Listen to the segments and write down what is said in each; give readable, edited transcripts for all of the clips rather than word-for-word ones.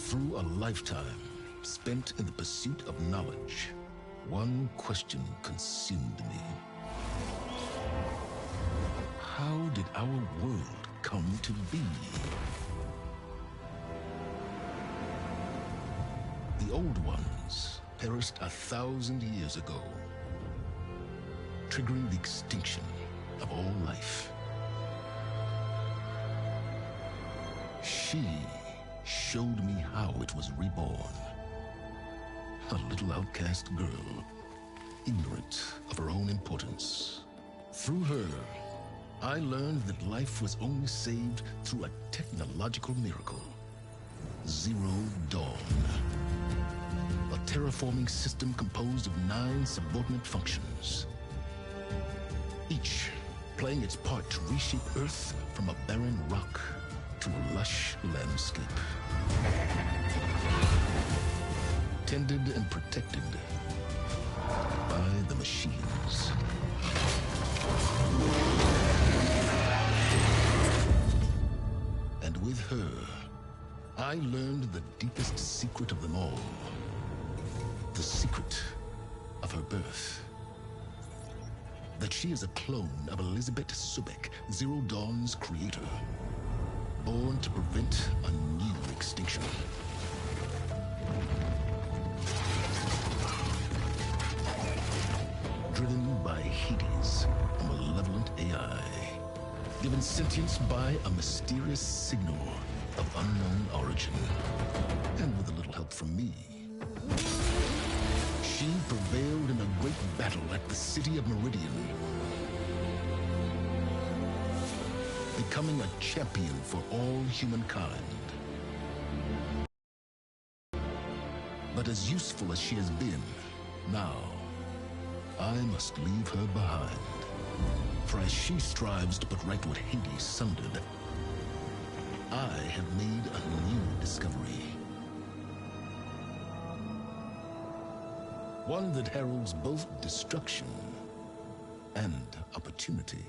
Through a lifetime spent in the pursuit of knowledge, one question consumed me. How did our world come to be? The old ones perished 1,000 years ago, triggering the extinction of all life. She showed me how it was reborn. A little outcast girl, ignorant of her own importance. Through her, I learned that life was only saved through a technological miracle. Zero Dawn. A terraforming system composed of 9 subordinate functions, each playing its part to reshape Earth from a barren rock to a lush landscape. Tended and protected by the machines. And with her, I learned the deepest secret of them all. The secret of her birth. That she is a clone of Elizabeth Sobek, Zero Dawn's creator. Born to prevent a new extinction. Driven by Hades, a malevolent AI. Given sentience by a mysterious signal of unknown origin. And with a little help from me. She prevailed in a great battle at the city of Meridian. Becoming a champion for all humankind. But as useful as she has been, now, I must leave her behind. For as she strives to put right what Hades sundered, I have made a new discovery. One that heralds both destruction and opportunity.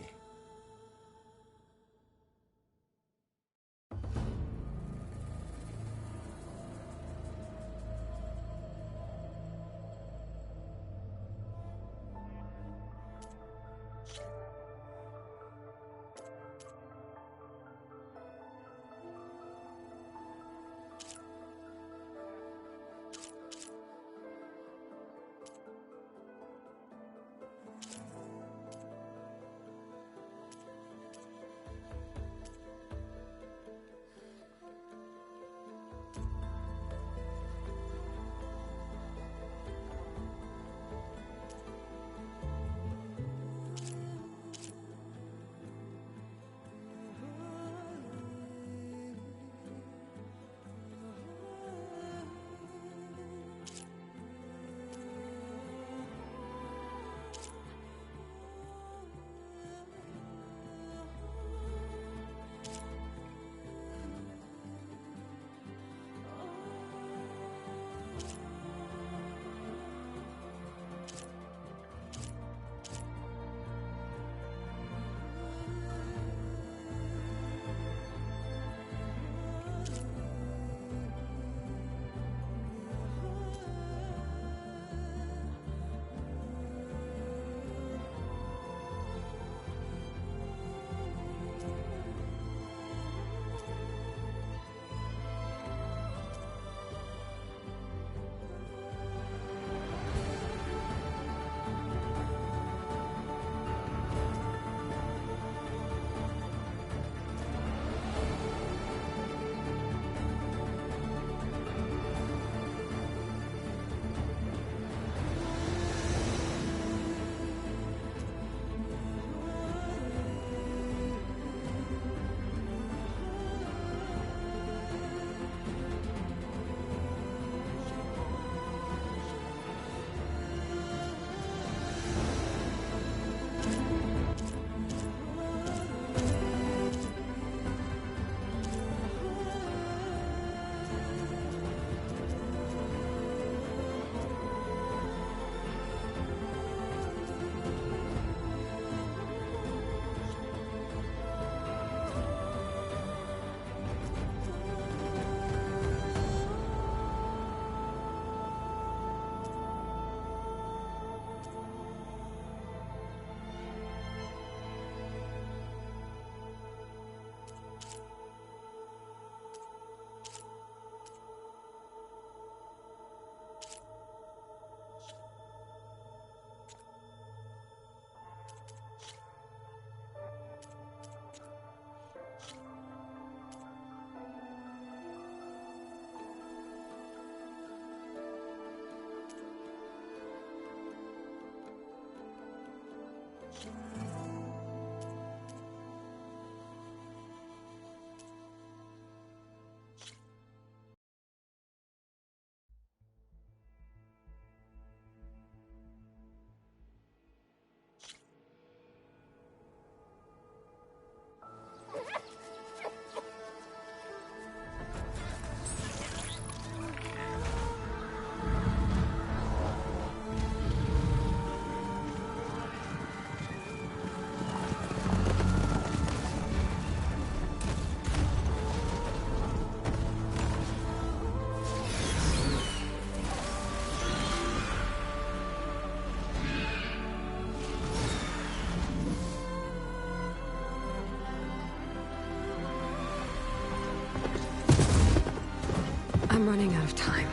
I'm running out of time,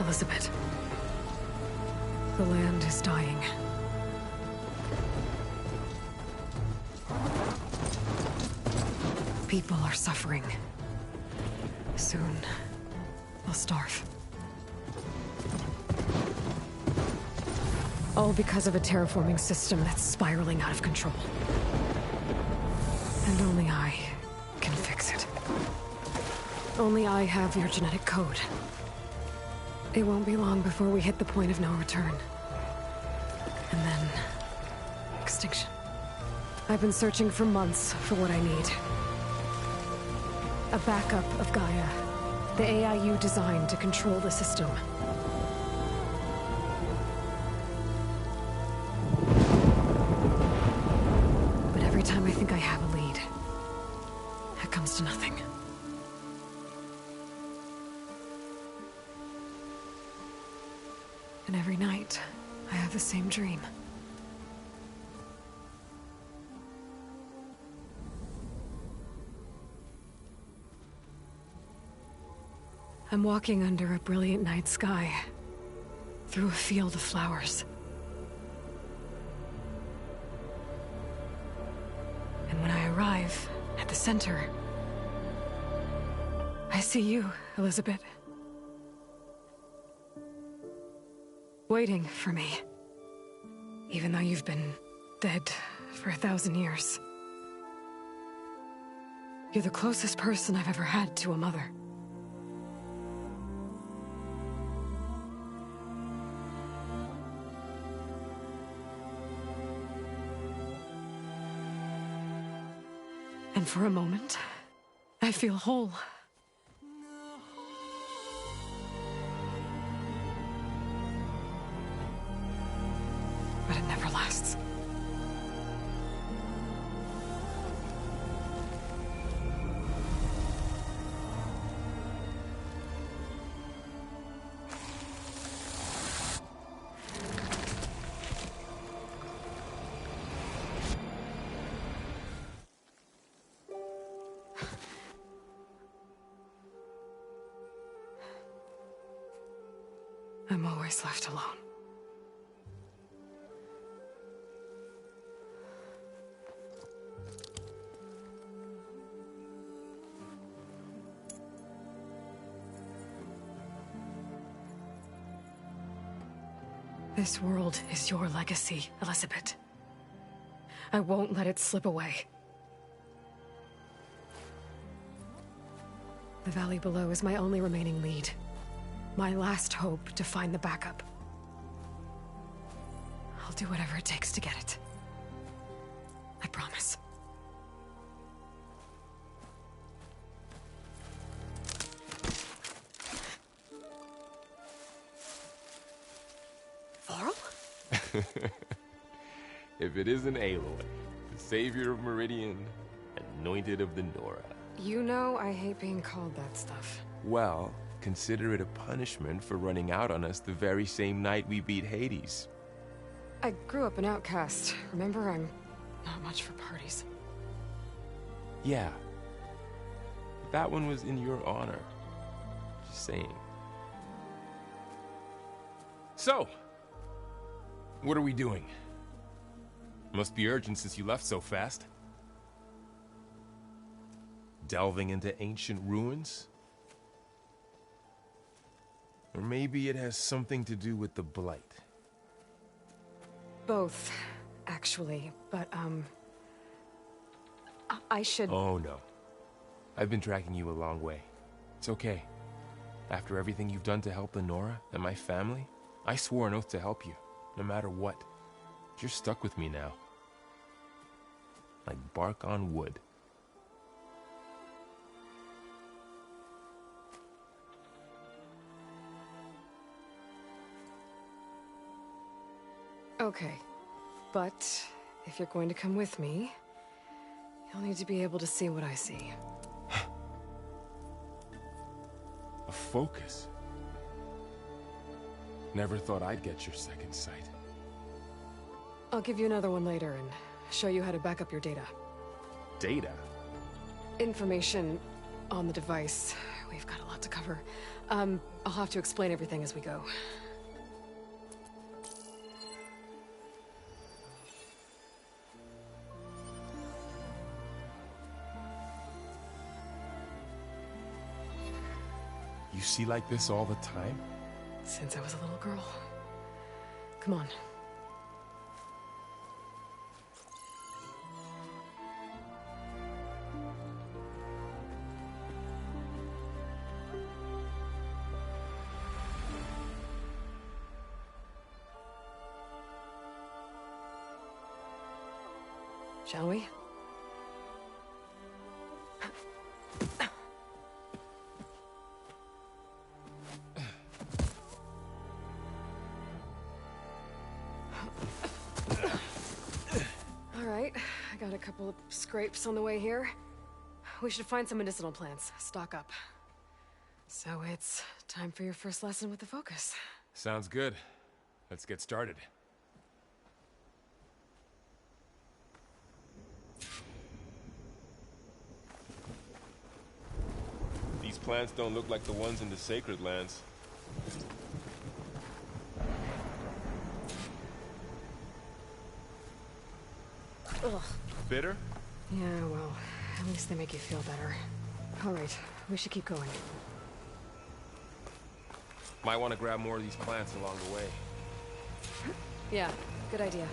Elizabeth. The land is dying. People are suffering. Soon, they'll starve. All because of a terraforming system that's spiraling out of control. And only I can fix it. Only I have your genetic code. It won't be long before we hit the point of no return. And then... extinction. I've been searching for months for what I need. A backup of Gaia. The AI you designed to control the system. But every time I think I have a lead, it comes to nothing. And every night, I have the same dream. I'm walking under a brilliant night sky, through a field of flowers. And when I arrive at the center, I see you, Elizabeth. Waiting for me. Even though you've been dead for 1,000 years. You're the closest person I've ever had to a mother. And for a moment, I feel whole. But it never lasts. I'm always left alone. This world is your legacy, Elizabeth. I won't let it slip away. The valley below is my only remaining lead. My last hope to find the backup. I'll do whatever it takes to get it. I promise. Varl? If it isn't Aloy, the savior of Meridian, anointed of the Nora. You know I hate being called that stuff. Well, consider it a punishment for running out on us the very same night we beat Hades. I grew up an outcast. Remember, I'm not much for parties. Yeah. That one was in your honor. Just saying. So, what are we doing? Must be urgent since you left so fast. Delving into ancient ruins? Or maybe it has something to do with the Blight. Both, actually, but, I should... Oh, no. I've been tracking you a long way. It's okay. After everything you've done to help the Nora and my family, I swore an oath to help you, no matter what. You're stuck with me now. Like bark on wood. Okay, but if you're going to come with me, you'll need to be able to see what I see. A focus? Never thought I'd get your second sight. I'll give you another one later and show you how to back up your data. Data? Information on the device. We've got a lot to cover. I'll have to explain everything as we go. You see like this all the time? Since I was a little girl. Come on. Shall we? Alright, I got a couple of scrapes on the way here. We should find some medicinal plants, stock up. So it's time for your first lesson with the Focus. Sounds good. Let's get started. These plants don't look like the ones in the Sacred Lands. Ugh. Bitter? Yeah, well, at least they make you feel better. Alright, we should keep going. Might want to grab more of these plants along the way. Yeah, good idea.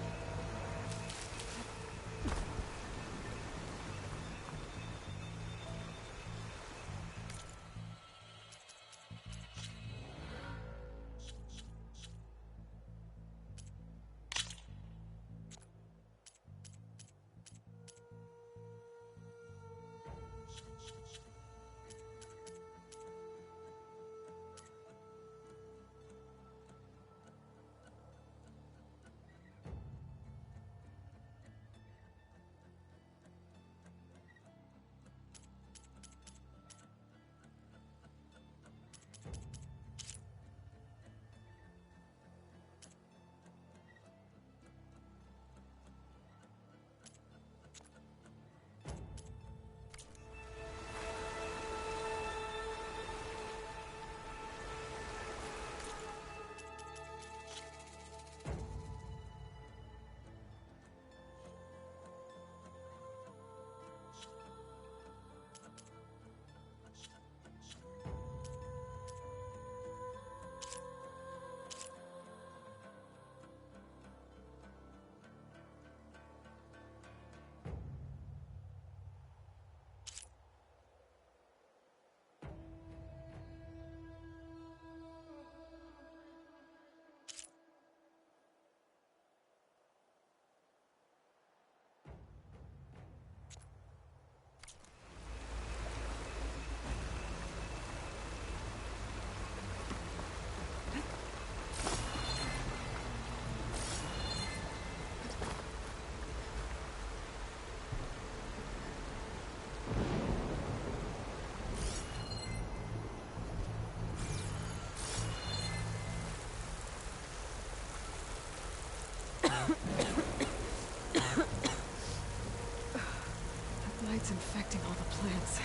It's infecting all the plants.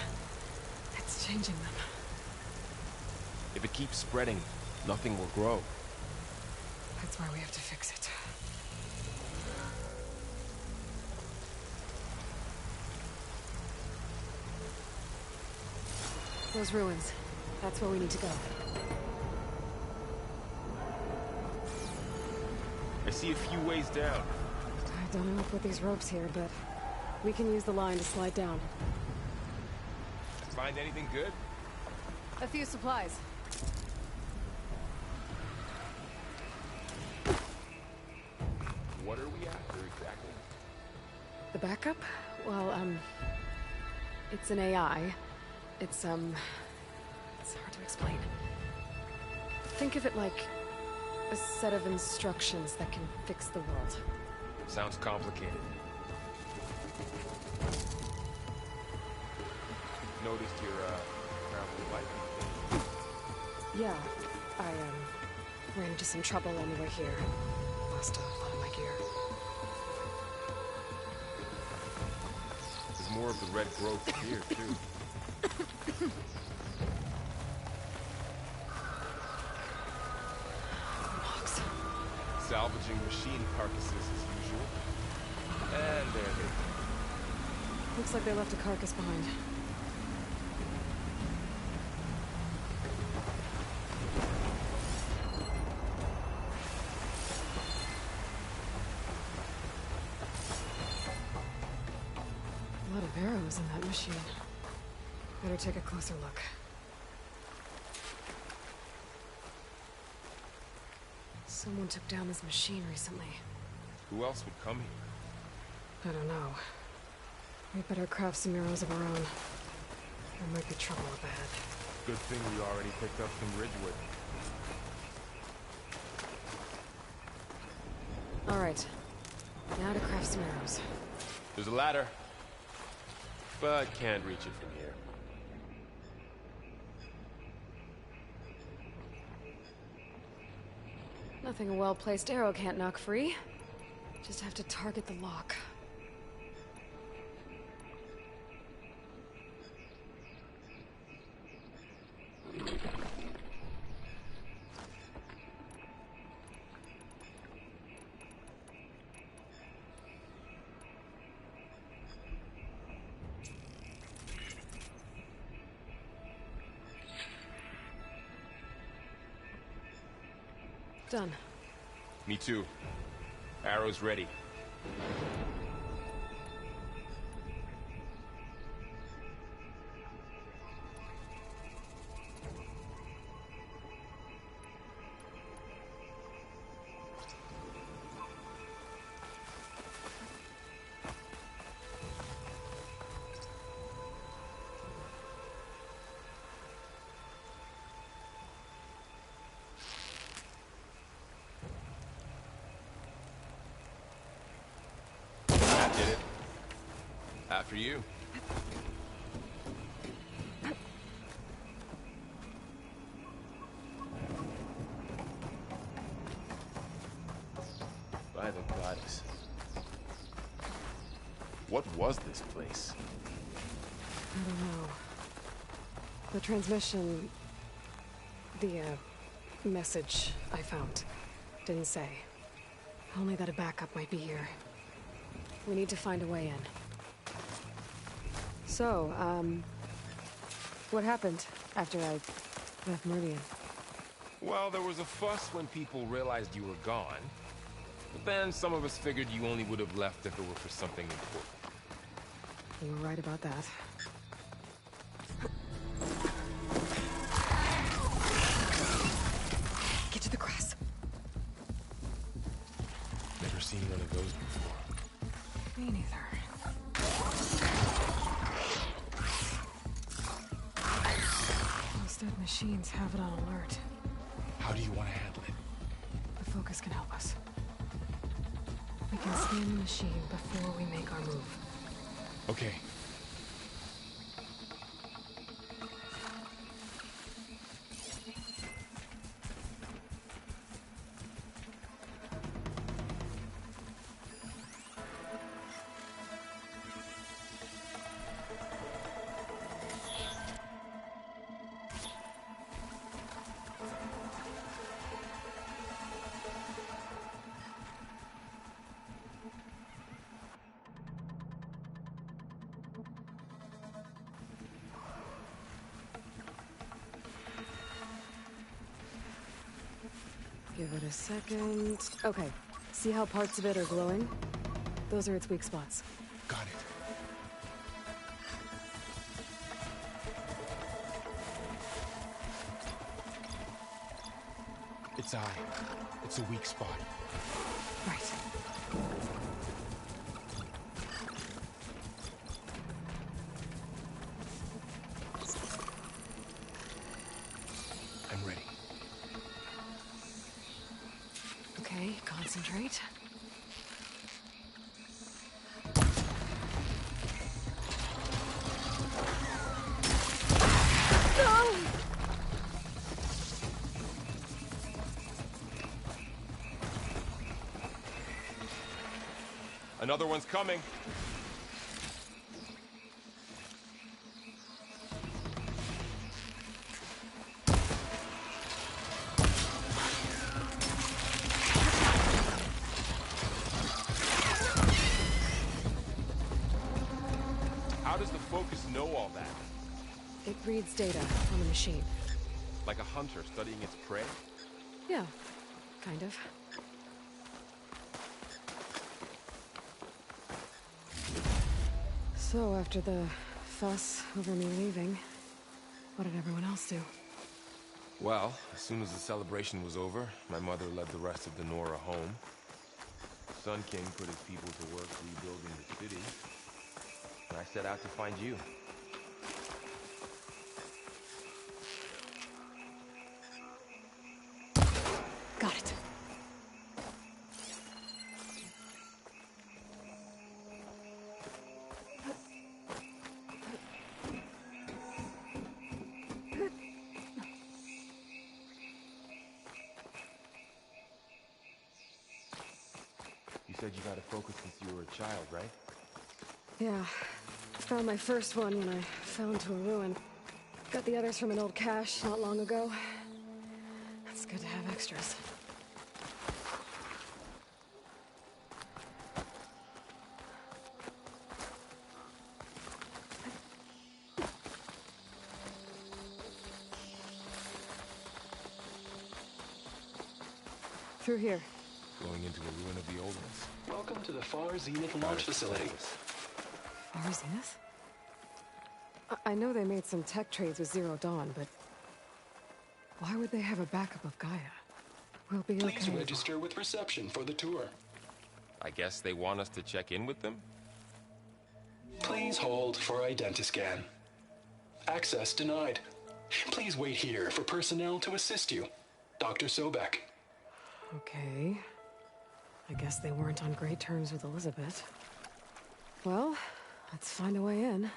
It's changing them. If it keeps spreading, nothing will grow. That's why we have to fix it. Those ruins. That's where we need to go. I see a few ways down. I don't know who put these ropes here, but we can use the line to slide down. Find anything good? A few supplies. What are we after exactly? The backup? Well, it's an AI. It's hard to explain. Think of it like a set of instructions that can fix the world. Sounds complicated. Noticed your, travel light. Yeah, I, ran into some trouble on the way here. Lost a lot of my gear. There's more of the red growth here, too. salvaging machine carcasses as usual. And there they go. Looks like they left a carcass behind. A lot of arrows in that machine. Better take a closer look. Someone took down this machine recently. Who else would come here? I don't know. We better craft some arrows of our own. There might be trouble ahead. Good thing we already picked up some Ridgewood. Alright. Now to craft some arrows. There's a ladder, but can't reach it from here. Nothing a well-placed arrow can't knock free. Just have to target the lock. Done. Me too. Arrows ready. Did it. After you. By the goddess. What was this place? I don't know. The transmission... The, message I found didn't say. Only that a backup might be here. We need to find a way in. So, what happened after I left Meridian? Well, there was a fuss when people realized you were gone. But then some of us figured you only would have left if it were for something important. You were right about that. Get to the grass. Never seen one of those before. Me neither. Those dead machines have it on alert. How do you want to handle it? The focus can help us. We can scan the machine before we make our move. Okay. Give it a second. Okay. See how parts of it are glowing? Those are its weak spots. Got it. Its eye. It's a weak spot. Right. I'm ready. Okay, concentrate. No! Another one's coming. It reads data on the machine. Like a hunter studying its prey? Yeah, kind of. So, after the fuss over me leaving, what did everyone else do? Well, as soon as the celebration was over, my mother led the rest of the Nora home. Sun King put his people to work rebuilding the city, and I set out to find you. Got it. You said you got a focus since you were a child, right? Yeah. Found my first one when I fell into a ruin. Got the others from an old cache not long ago. It's good to have extras. Through here. Going into a ruin of the old ones. Welcome to the Far Zenith launch facility. Far Zenith? I know they made some tech trades with Zero Dawn, but why would they have a backup of Gaia? We'll be okay. Please register with reception for the tour. I guess they want us to check in with them? Please hold for Identiscan. Access denied. Please wait here for personnel to assist you. Dr. Sobek. Okay. I guess they weren't on great terms with Elizabeth. Well, let's find a way in.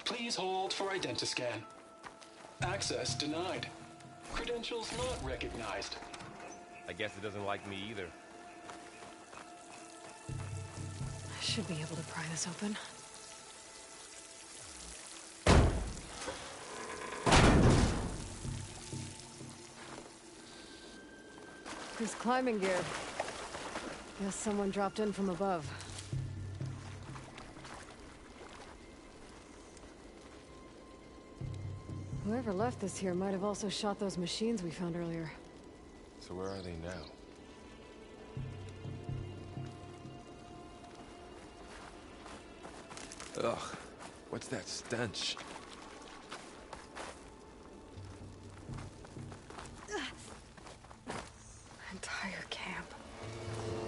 Please hold for Identiscan. Access denied. Credentials not recognized. I guess it doesn't like me either. I should be able to pry this open. This climbing gear. Guess someone dropped in from above. Whoever left this here might have also shot those machines we found earlier. So where are they now? Ugh, what's that stench? Entire camp.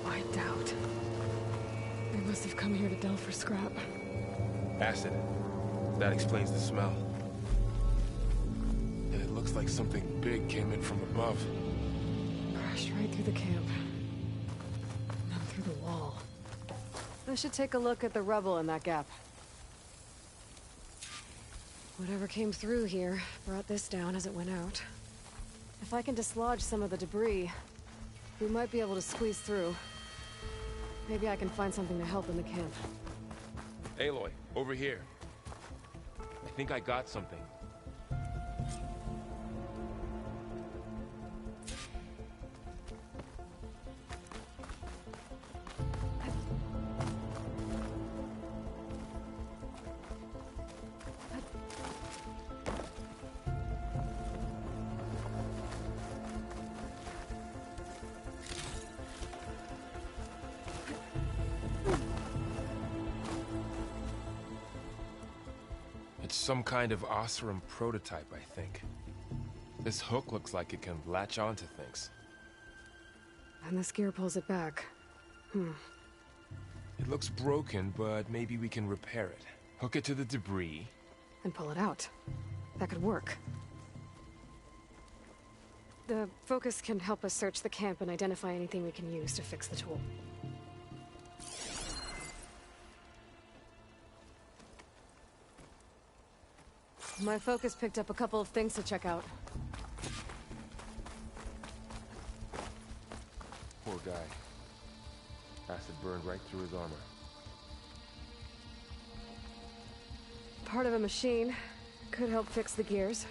Wiped out. They must have come here to delve for scrap. Acid. That explains the smell. And it looks like something big came in from above. Crashed right through the camp. And then through the wall. I should take a look at the rubble in that gap. Whatever came through here brought this down as it went out. If I can dislodge some of the debris, we might be able to squeeze through. Maybe I can find something to help in the camp. Aloy, over here. I think I got something. Some kind of Oseram prototype, I think. This hook looks like it can latch onto things. And this gear pulls it back. It looks broken, but maybe we can repair it. Hook it to the debris. And pull it out. That could work. The focus can help us search the camp and identify anything we can use to fix the tool. My focus picked up a couple of things to check out. Poor guy. Acid burned right through his armor. Part of a machine. Could help fix the gears.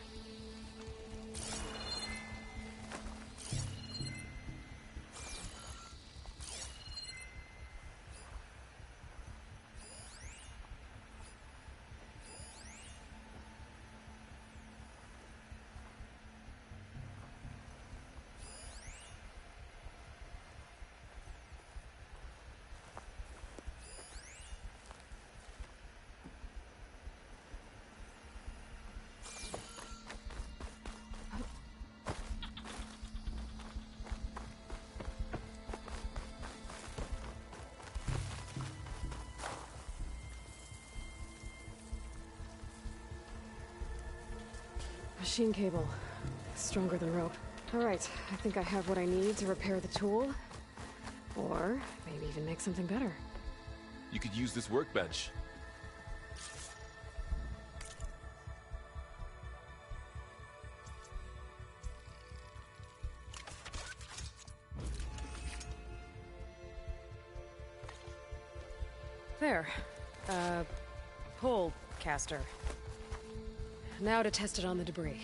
machine cable. Stronger than rope. Alright, I think I have what I need to repair the tool. Or maybe even make something better. You could use this workbench. There. Pole caster. Now to test it on the debris.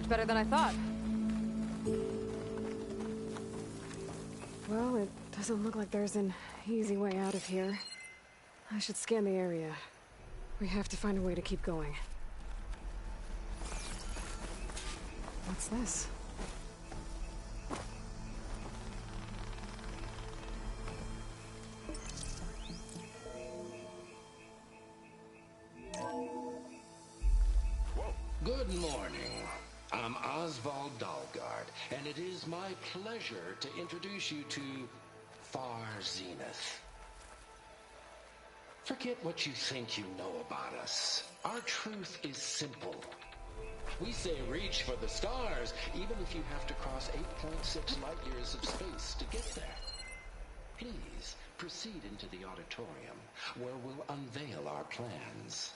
Better than I thought. Well, it doesn't look like there's an easy way out of here. I should scan the area. We have to find a way to keep going. What's this? Good morning. I'm Oswald Dalgard, and it is my pleasure to introduce you to Far Zenith. Forget what you think you know about us. Our truth is simple. We say reach for the stars, even if you have to cross 8.6 light years of space to get there. Please proceed into the auditorium, where we'll unveil our plans.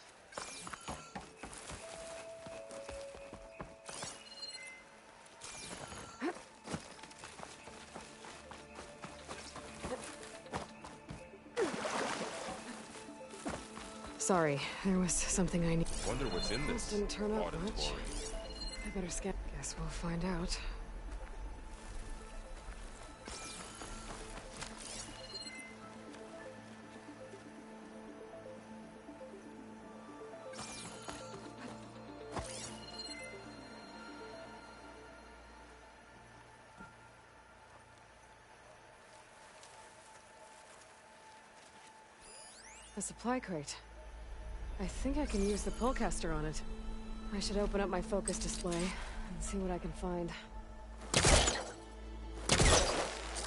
Sorry, there was something I need. Wonder what's in this Didn't turn out auditorium. much. I better scan. Guess we'll find out. A supply crate. I think I can use the pullcaster on it. I should open up my focus display and see what I can find. The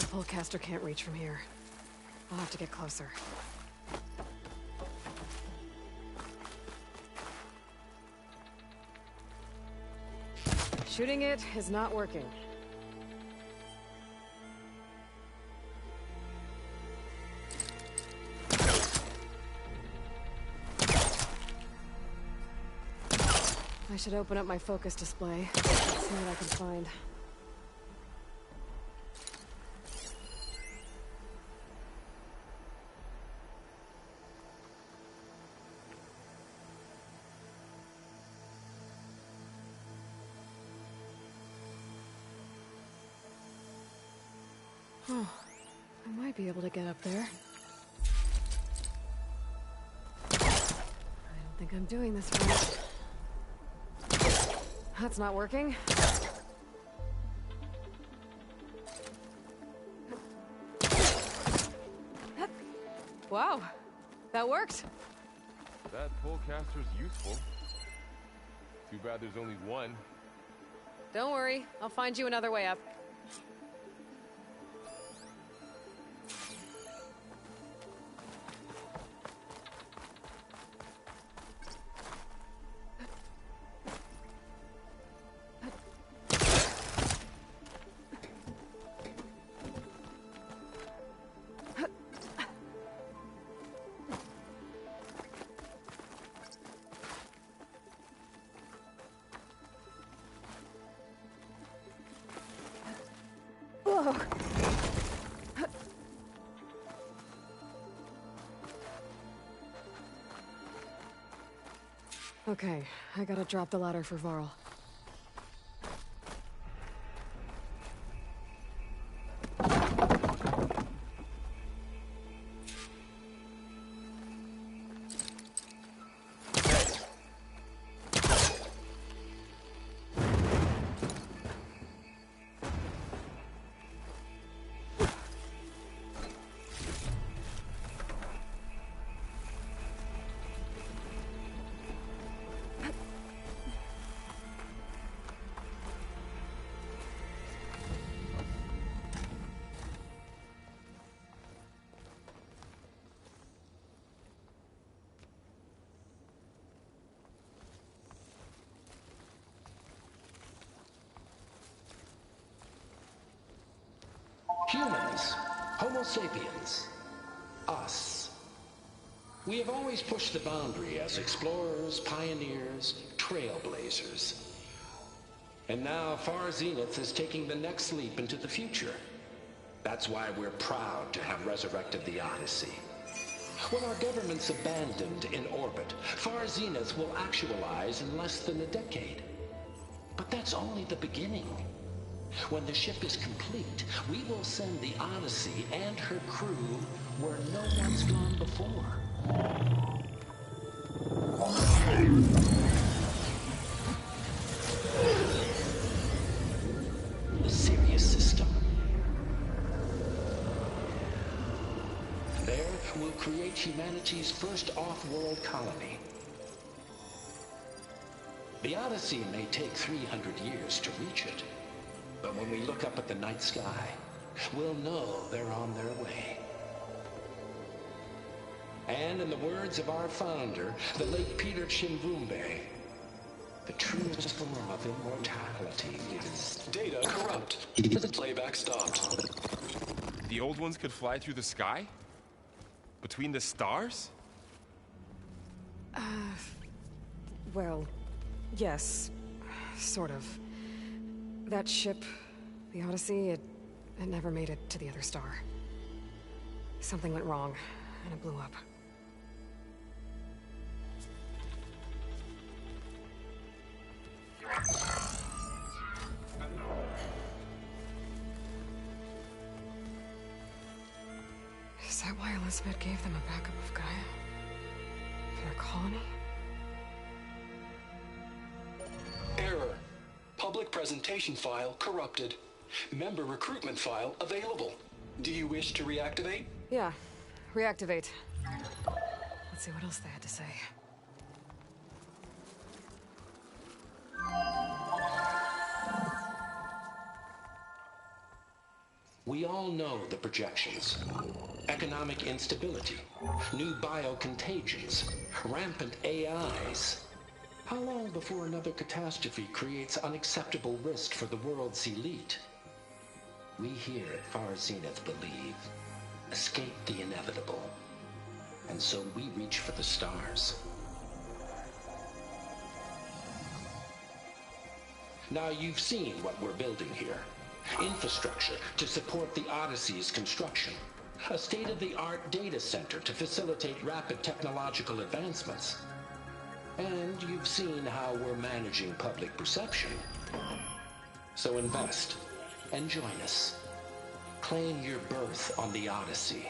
pullcaster can't reach from here. I'll have to get closer. Shooting it is not working. I should open up my focus display and see what I can find. Oh, I might be able to get up there. I don't think I'm doing this right. That's not working. Wow, that worked. That pullcaster's useful. Too bad there's only one. Don't worry, I'll find you another way up. Okay, I gotta drop the ladder for Varl. Humans, Homo sapiens, us. We have always pushed the boundary as explorers, pioneers, trailblazers. And now Far Zenith is taking the next leap into the future. That's why we're proud to have resurrected the Odyssey. When our government's abandoned in orbit, Far Zenith will actualize in less than a decade. But that's only the beginning. When the ship is complete, we will send the Odyssey and her crew where no one's gone before. The Sirius system. There, we'll create humanity's first off-world colony. The Odyssey may take 300 years to reach it. But when we look up at the night sky, we'll know they're on their way. And in the words of our founder, the late Peter Chimvumbe, the truest form of immortality is... Data corrupt. Playback stopped. The old ones could fly through the sky? Between the stars? Well, yes. Sort of. That ship, the Odyssey, it never made it to the other star. Something went wrong, and it blew up. Is that why Elizabeth gave them a backup of Gaia? For their colony? Error. Public presentation file corrupted. Member recruitment file available. Do you wish to reactivate? Yeah. Reactivate. Let's see what else they had to say. We all know the projections. Economic instability, new biocontagions, rampant AIs. How long before another catastrophe creates unacceptable risk for the world's elite? We here at Far Zenith believe, escape the inevitable. And so we reach for the stars. Now you've seen what we're building here. Infrastructure to support the Odyssey's construction. A state-of-the-art data center to facilitate rapid technological advancements. And you've seen how we're managing public perception. So invest and join us. Claim your berth on the Odyssey.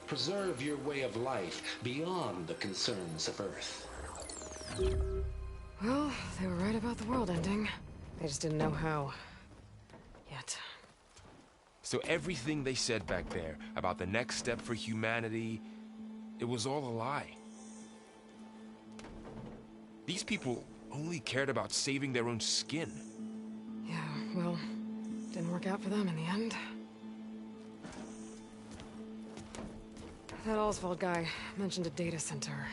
Preserve your way of life beyond the concerns of Earth. Well, they were right about the world ending. They just didn't know how. Yet. So everything they said back there about the next step for humanity, it was all a lie. These people only cared about saving their own skin. Yeah, well, didn't work out for them in the end. That Oswald guy mentioned a data center.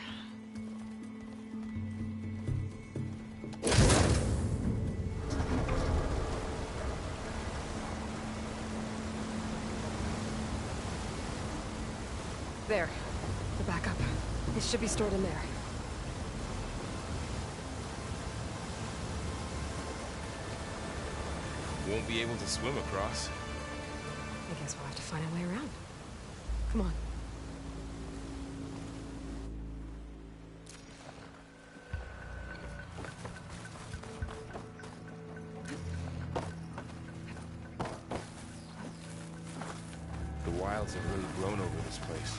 There. The backup. It should be stored in there. Won't be able to swim across. I guess we'll have to find a way around. Come on. The wilds have really grown over this place.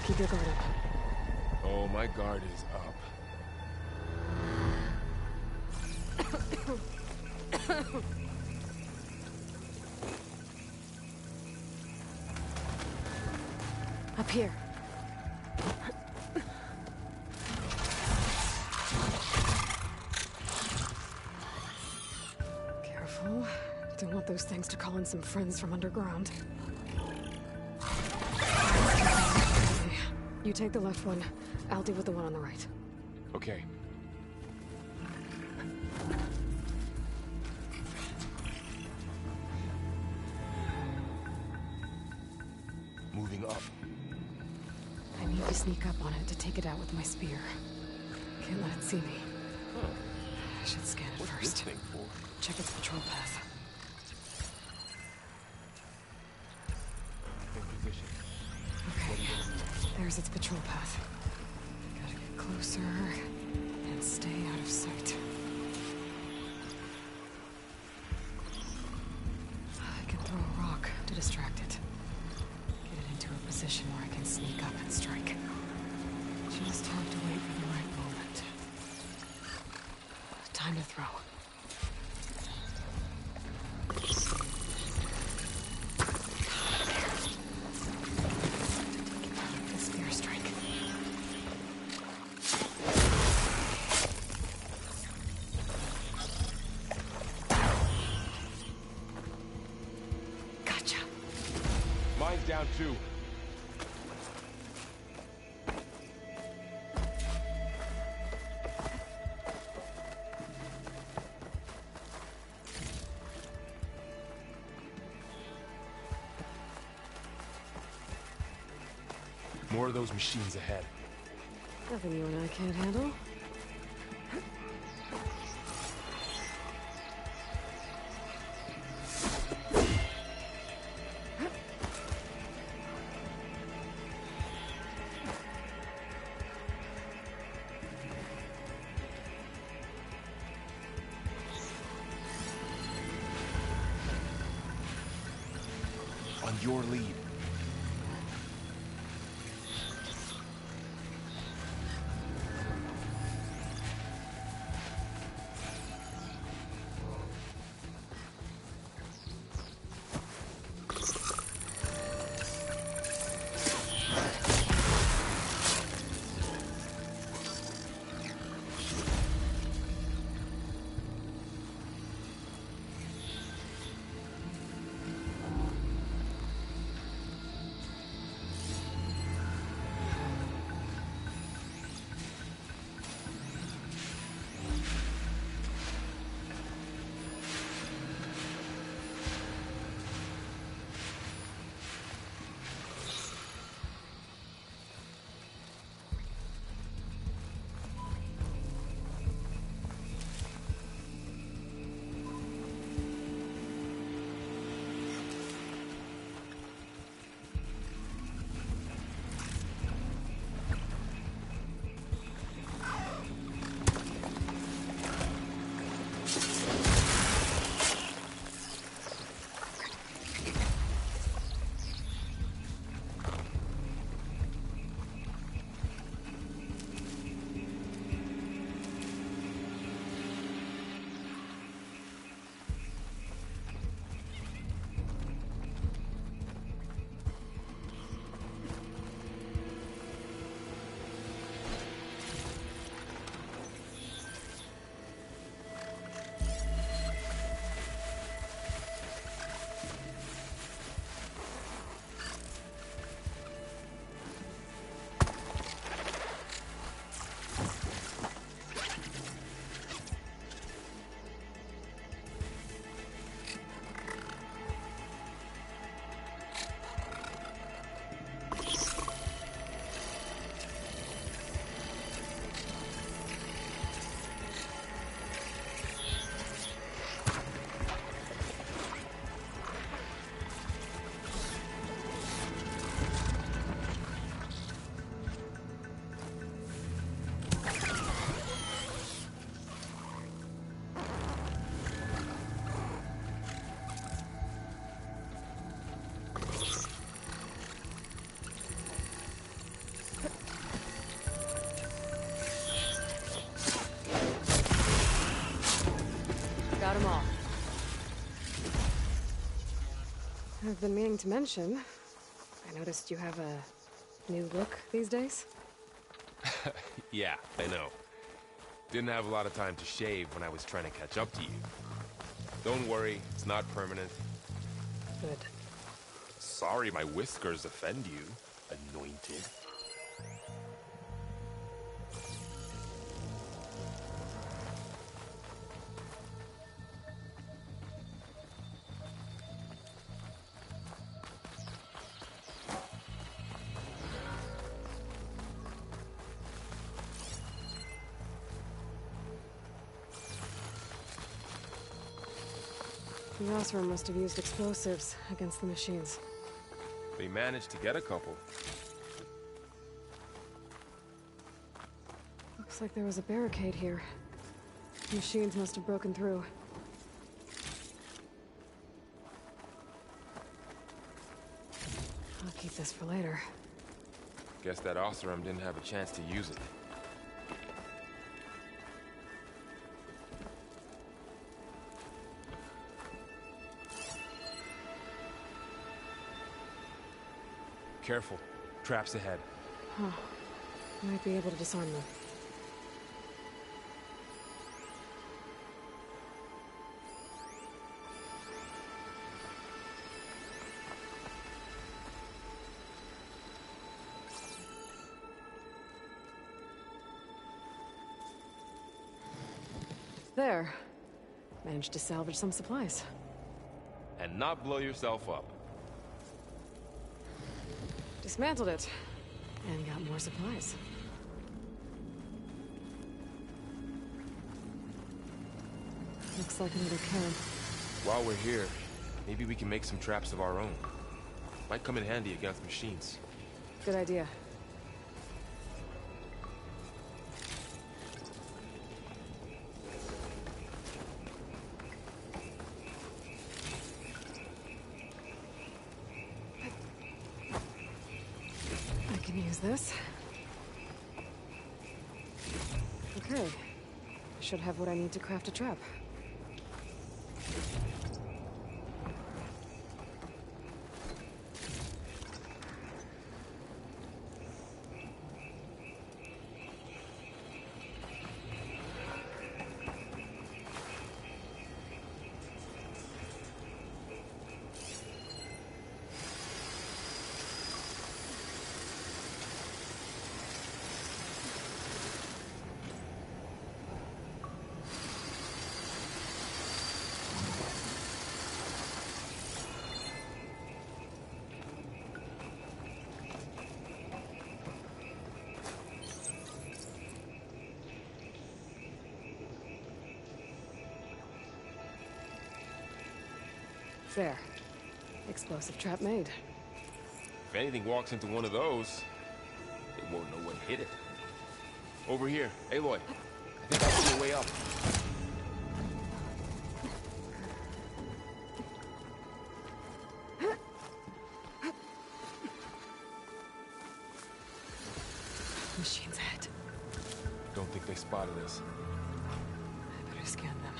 Keep your guard up. Oh, my guard is up. Up here. Careful. Don't want those things to call in some friends from underground. You take the left one. I'll deal with the one on the right. Okay. Moving up. I need to sneak up on it to take it out with my spear. Can't let it see me. Huh. I should scan it What's first. this thing for? Check its patrol path. In position. Okay, there's its patrol path. Gotta get closer and stay out of sight. I can throw a rock to distract it. Get it into a position where I can sneak up and strike. Just have to wait for the right moment. Time to throw. Mine's down too. More of those machines ahead. Nothing you and I can't handle. On your lead. I've been meaning to mention, I noticed you have a new look these days. Yeah, I know. Didn't have a lot of time to shave when I was trying to catch up to you. Don't worry, it's not permanent. Good. Sorry my whiskers offend you, anointed. The Osram must have used explosives against the machines. They managed to get a couple. Looks like there was a barricade here. The machines must have broken through. I'll keep this for later. Guess that Osram didn't have a chance to use it. Careful. Traps ahead. Huh. Might be able to disarm them. There. Managed to salvage some supplies. And not blow yourself up. Dismantled it. And got more supplies. Looks like another camp. While we're here, maybe we can make some traps of our own. Might come in handy against machines. Good idea. I can use this. Okay. Should have what I need to craft a trap. There. Explosive trap made. If anything walks into one of those, they won't know what hit it. Over here, Aloy. I think I see a way up. Machine's ahead. Don't think they spotted us. I better scan them.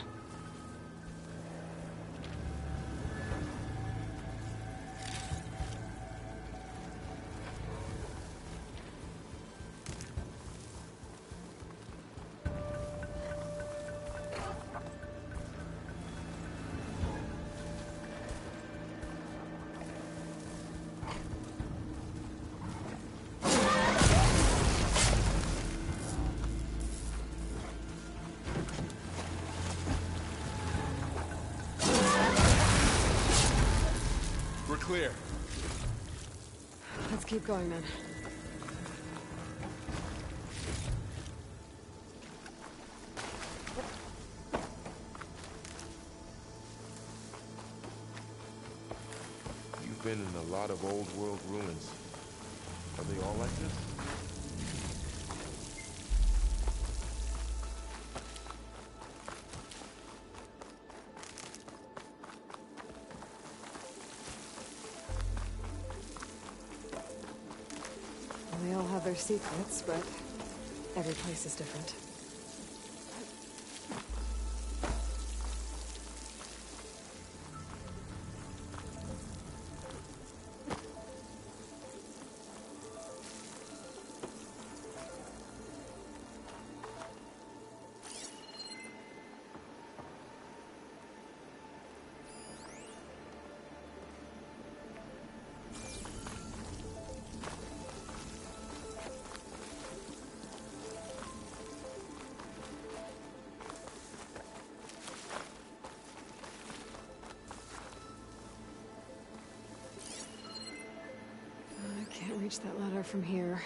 We're clear. Let's keep going then. You've been in a lot of old world ruins. Are they all like this? They all have their secrets, but every place is different. reach that ladder from here.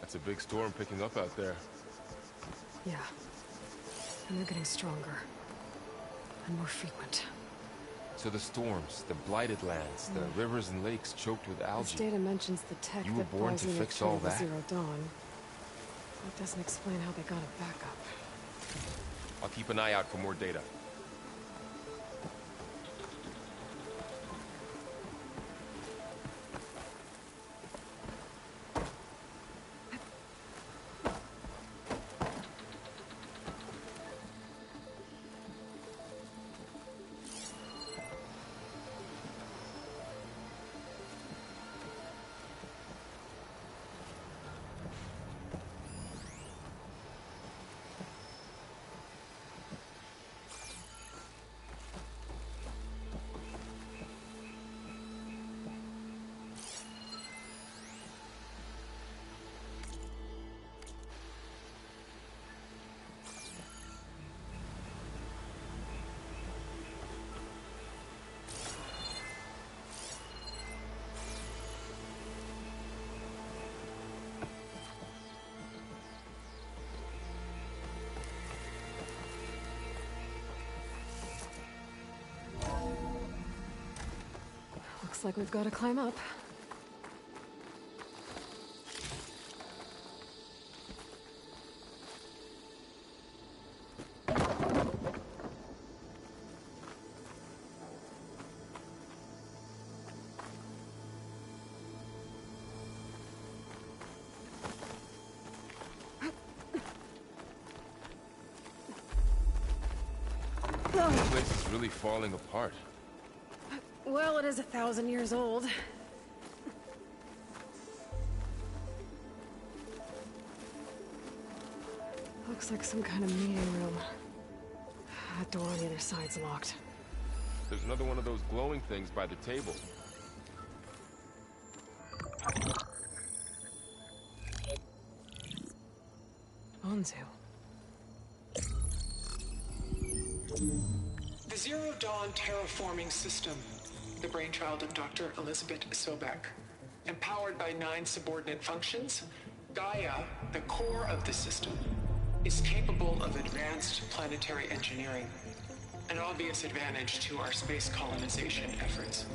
It's a big storm picking up out there. Yeah. And they're getting stronger. And more frequent. So the storms, the blighted lands, the rivers and lakes choked with This algae. data mentions the tech You were that born to Bosnia fix all created with that? Zero Dawn. That doesn't explain how they got it back up. I'll keep an eye out for more data. Looks like we've got to climb up. This place is really falling apart. Well, it is 1,000 years old. Looks like some kind of meeting room. That door on the other side's locked. There's another one of those glowing things by the table. Onzu. The Zero Dawn terraforming system, the brainchild of Dr. Elizabeth Sobek. Empowered by 9 subordinate functions, Gaia, the core of the system, is capable of advanced planetary engineering, an obvious advantage to our space colonization efforts.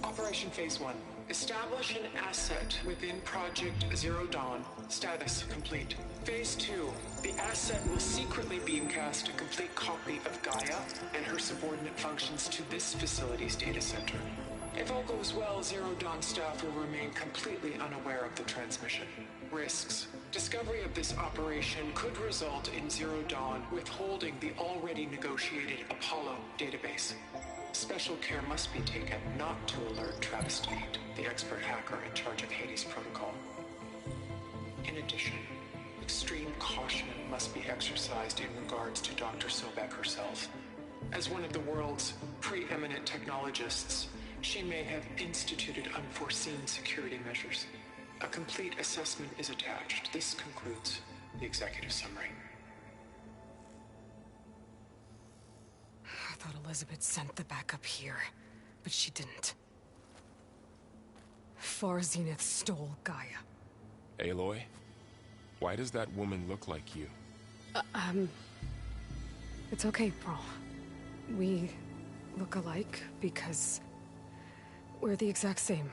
Operation Phase 1. Establish an asset within Project Zero Dawn. Status complete. Phase 2. The asset will secretly beamcast a complete copy of Gaia and her subordinate functions to this facility's data center. If all goes well, Zero Dawn staff will remain completely unaware of the transmission. Risks. Discovery of this operation could result in Zero Dawn withholding the already negotiated Apollo database. Special care must be taken not to alert Travis Tate, the expert hacker in charge of Hades Protocol. In addition, extreme caution must be exercised in regards to Dr. Sobek herself. As one of the world's preeminent technologists, she may have instituted unforeseen security measures. A complete assessment is attached. This concludes the executive summary. I thought Elizabeth sent the backup here, but she didn't. Far Zenith stole Gaia. Aloy? Why does that woman look like you? It's okay, Pearl. We look alike because we're the exact same.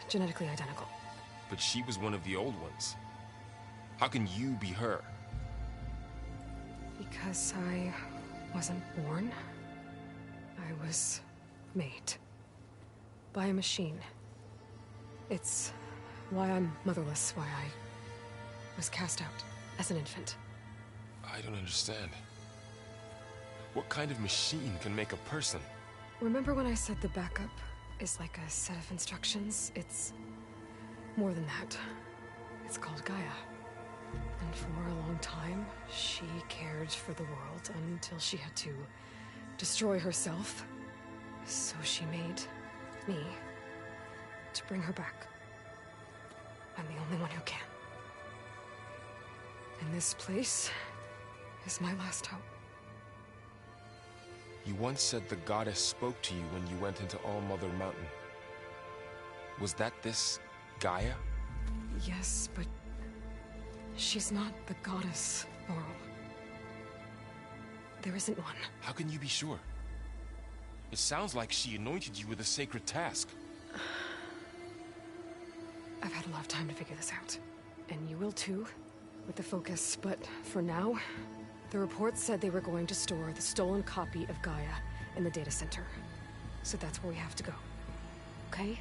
Genetically identical. But she was one of the old ones. How can you be her? Because I wasn't born. I was made. By a machine. It's why I'm motherless, why I was cast out as an infant. I don't understand. What kind of machine can make a person? Remember when I said the backup is like a set of instructions? It's more than that. It's called Gaia. And for a long time, she cared for the world until she had to destroy herself. So she made me to bring her back. I'm the only one who can. And this place is my last hope. You once said the goddess spoke to you when you went into All-Mother Mountain. Was that this Gaia? Yes, but she's not the goddess, Laurel. There isn't one. How can you be sure? It sounds like she anointed you with a sacred task. I've had a lot of time to figure this out. And you will too, with the focus. But for now, the report said they were going to store the stolen copy of Gaia in the data center. So that's where we have to go. Okay?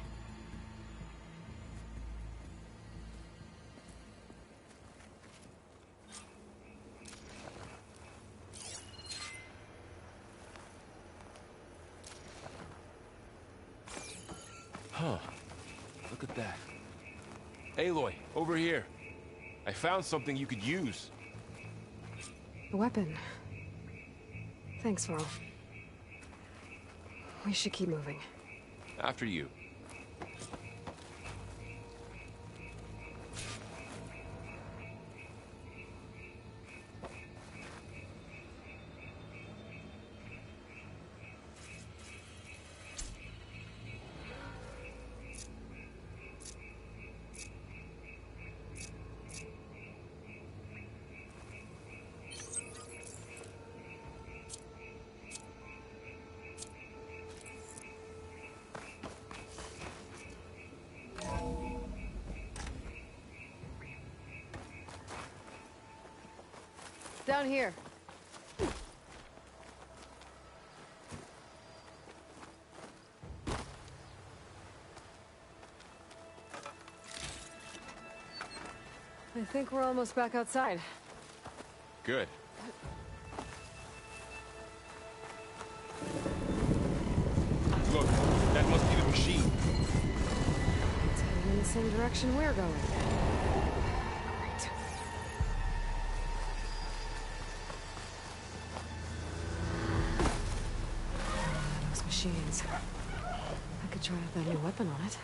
Huh. Look at that. Aloy, over here. I found something you could use. A weapon. Thanks, Varl. We should keep moving. After you. Down here. I think we're almost back outside. Good. Look, that must be the machine. It's heading in the same direction we're going. Great. Those machines. I could try out that new weapon on it.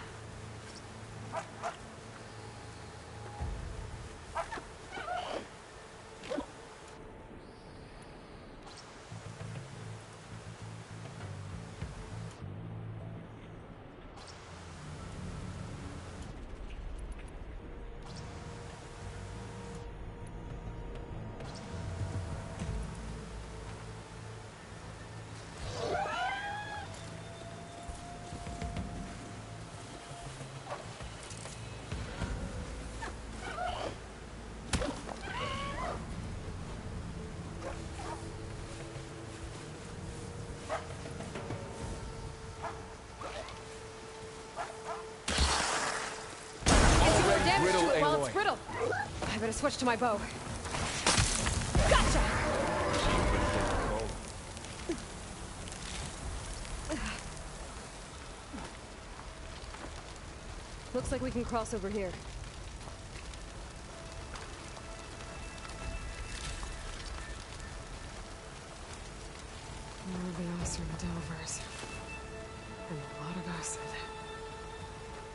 Well, it's brittle. I better switch to my bow. Gotcha! Looks like we can cross over here. More of the Ossern Delvers. And a lot of acid.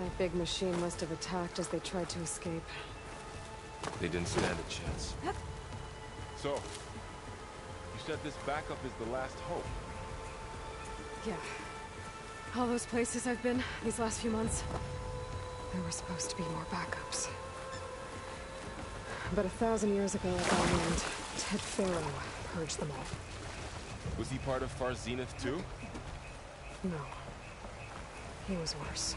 That big machine must have attacked as they tried to escape. They didn't stand a chance. So, you said this backup is the last hope? Yeah. All those places I've been these last few months, there were supposed to be more backups. but 1,000 years ago, a guy named Ted Faro purged them all. Was he part of Far Zenith too? No. He was worse.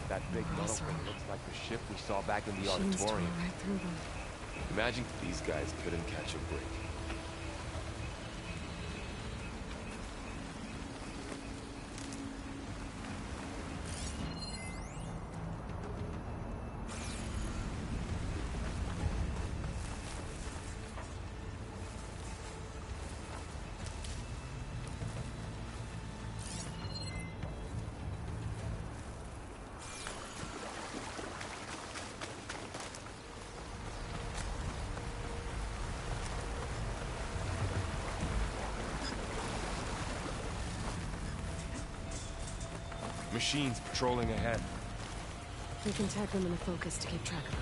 That big metal thing looks like the ship we saw back in the Machines tore auditorium. right through them. Imagine if these guys couldn't catch a break. Machines patrolling ahead. We can tag them in a focus to keep track of them.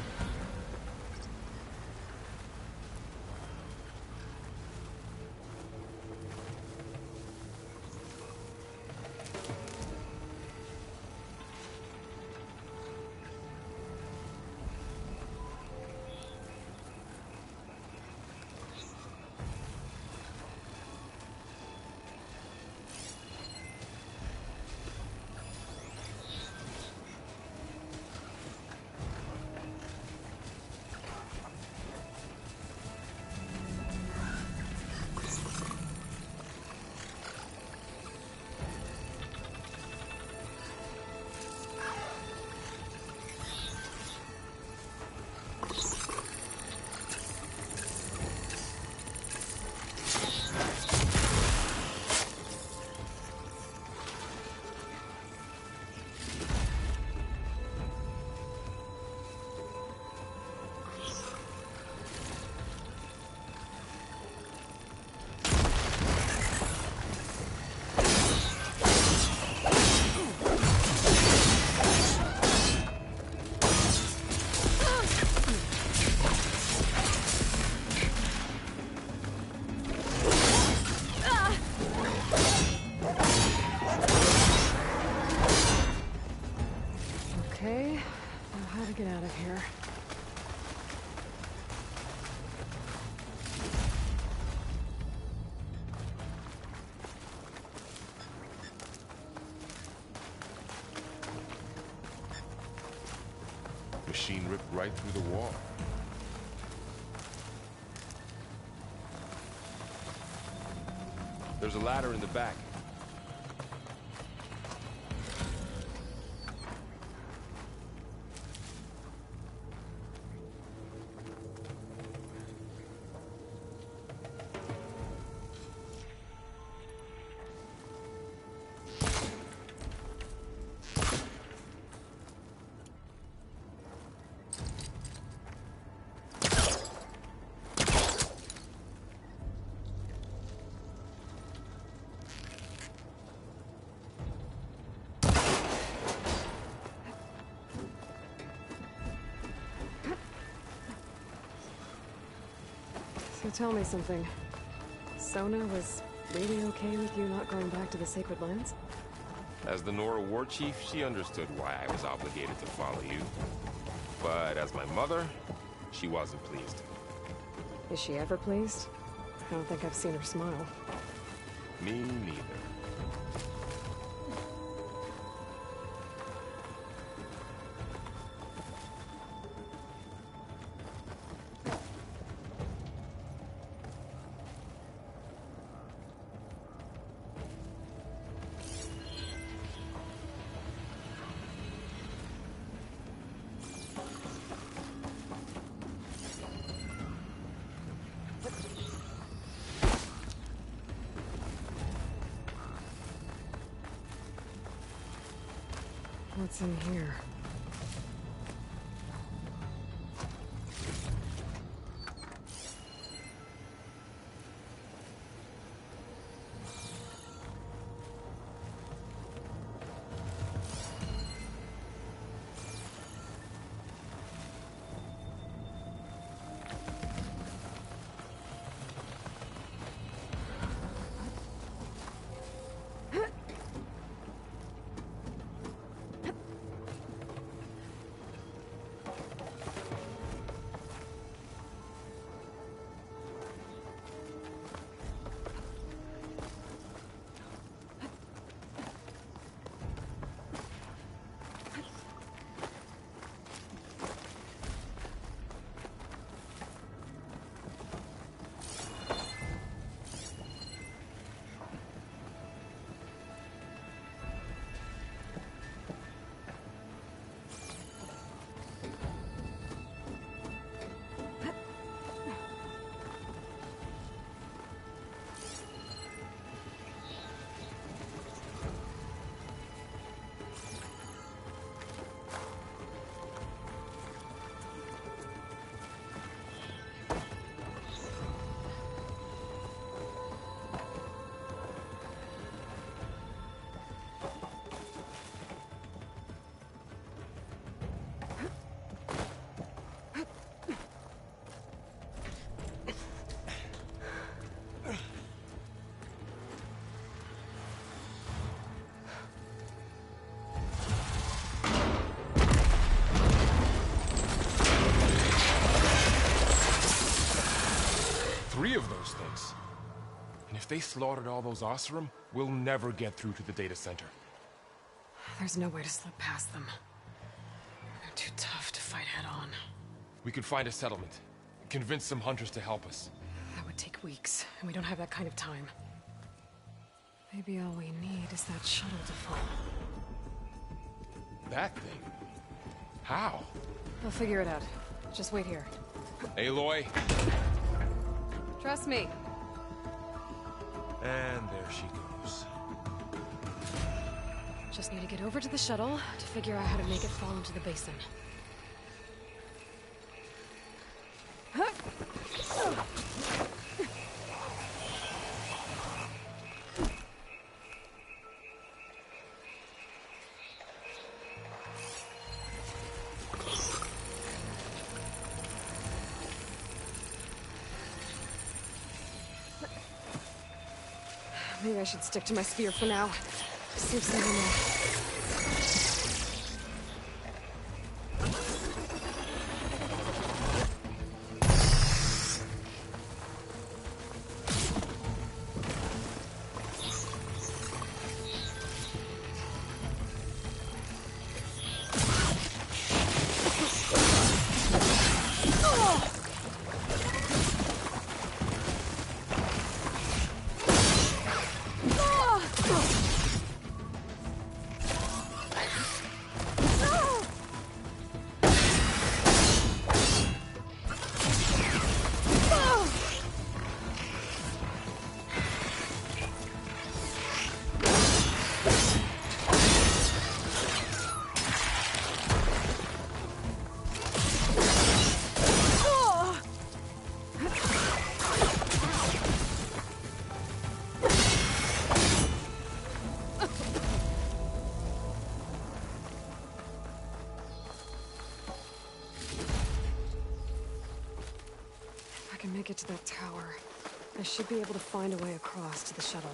Get out of here. Machine ripped right through the wall. There's a ladder in the back. tell me something. Sona was really okay with you not going back to the Sacred Lands? As the Nora war chief, she understood why I was obligated to follow you. But as my mother, she wasn't pleased. Is she ever pleased? I don't think I've seen her smile. Me neither. What's in here? Of those things. And if they slaughtered all those Oseram, we'll never get through to the data center. There's no way to slip past them. They're too tough to fight head-on. We could find a settlement. Convince some hunters to help us. That would take weeks, and we don't have that kind of time. Maybe all we need is that shuttle to fall. That thing? How? We'll figure it out. Just wait here. Aloy. Trust me. And there she goes. Just need to get over to the shuttle to figure out how to make it fall into the basin. Maybe I should stick to my spear for now. Save some ammo. I should be able to find a way across to the shuttle.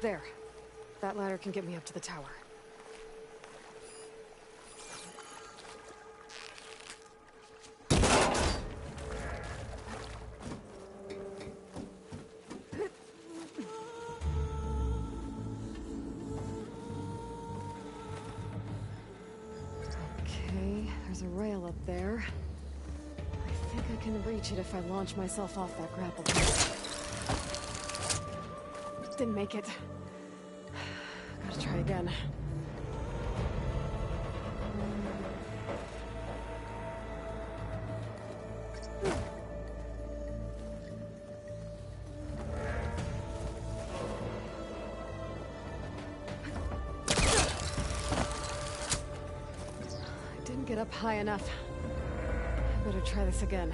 There. That ladder can get me up to the tower. Okay, there's a rail up there. I think I can reach it if I launch myself off that grapple hook. Didn't make it. Gotta try again. I didn't get up high enough. I better try this again.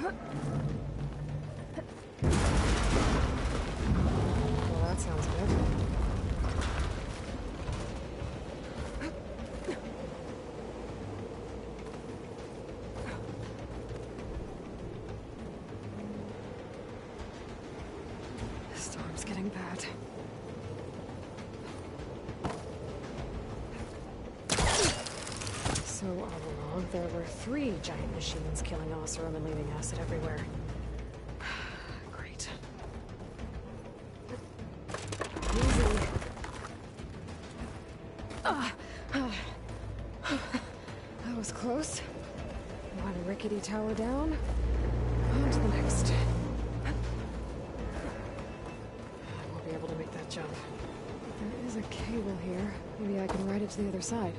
Well, that sounds good. The storm's getting bad. So all along, there were 3 giant machines killing Oseram and leaving acid everywhere. Great. Easy. That was close. One rickety tower down. On to the next. I won't be able to make that jump. There is a cable here. Maybe I can ride it to the other side.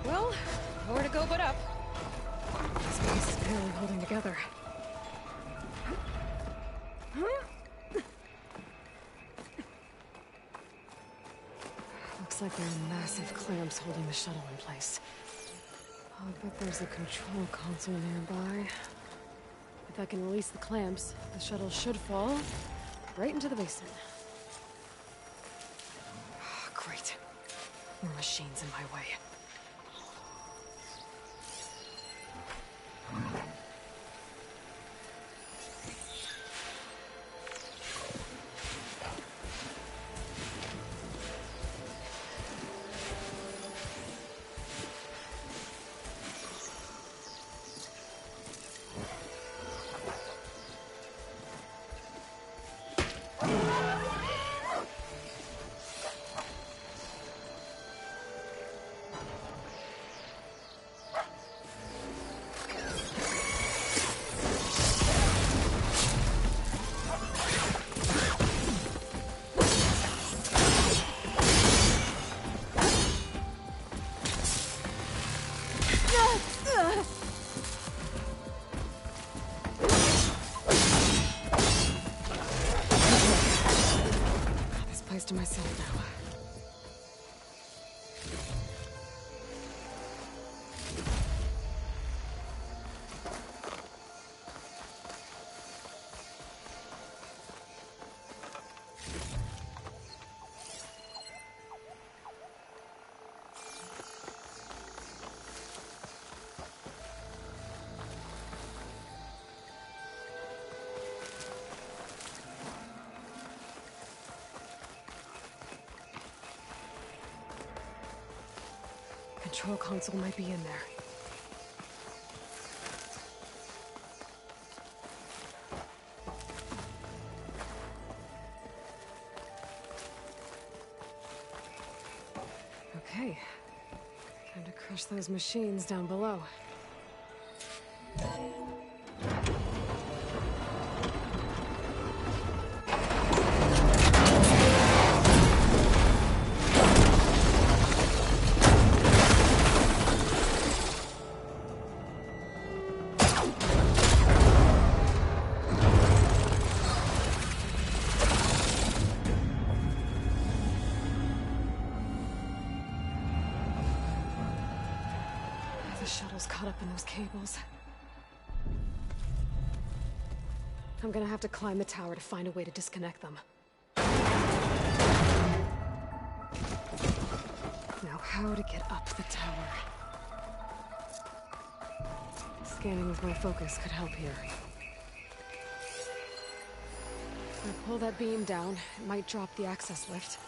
Well, nowhere to go but up. This place is barely holding together. Looks like there are massive clamps holding the shuttle in place. I'll bet there's a control console nearby. If I can release the clamps, the shuttle should fall right into the basement. Great. More machines in my way. to myself now. Control console might be in there. Okay. Time to crush those machines down below. Caught up in those cables. I'm gonna have to climb the tower to find a way to disconnect them. Now, how to get up the tower? Scanning with my focus could help here. If I pull that beam down, it might drop the access lift.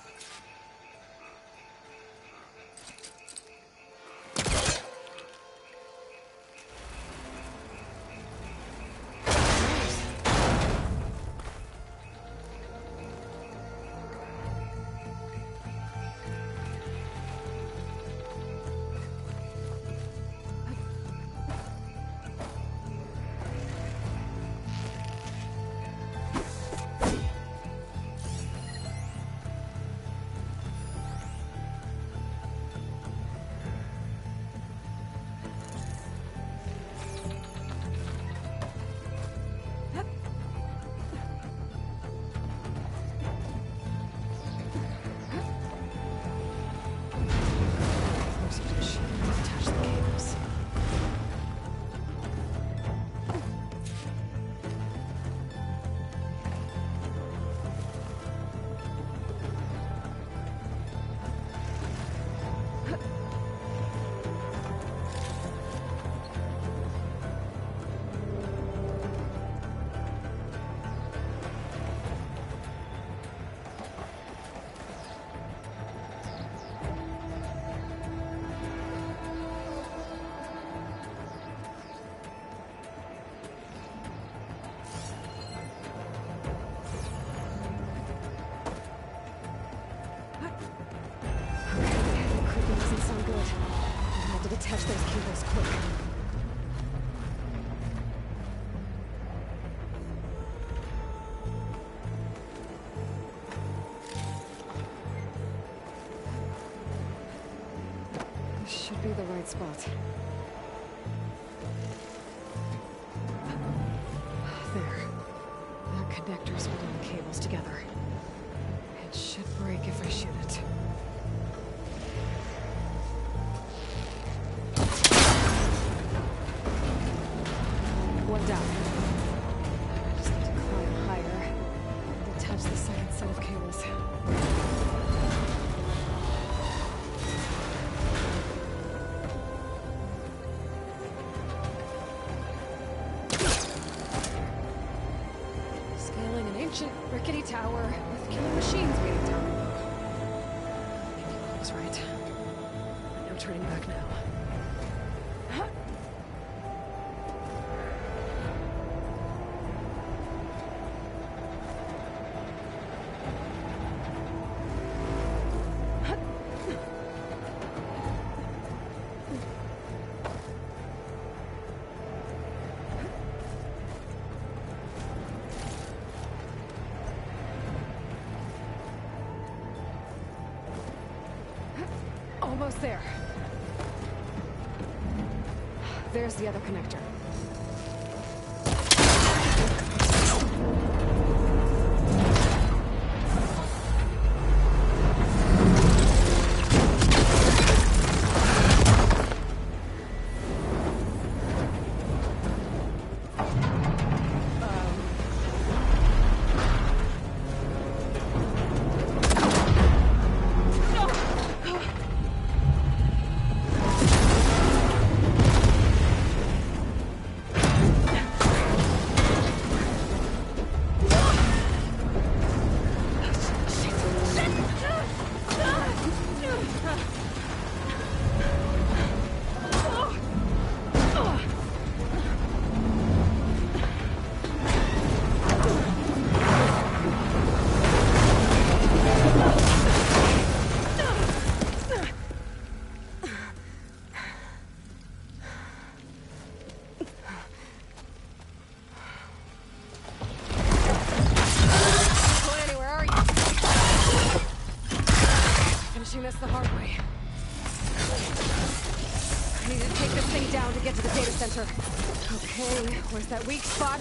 Attach those cables quick. This should be the right spot. There. That connector's holding the cables together. It should break if I shoot it. One down. I just need to climb higher and attach the second set of cables. Scaling an ancient, rickety tower with killer machines waiting down below. Maybe I was right. No turning back now. Almost there. There's the other connector. closer. Okay, where's that weak spot?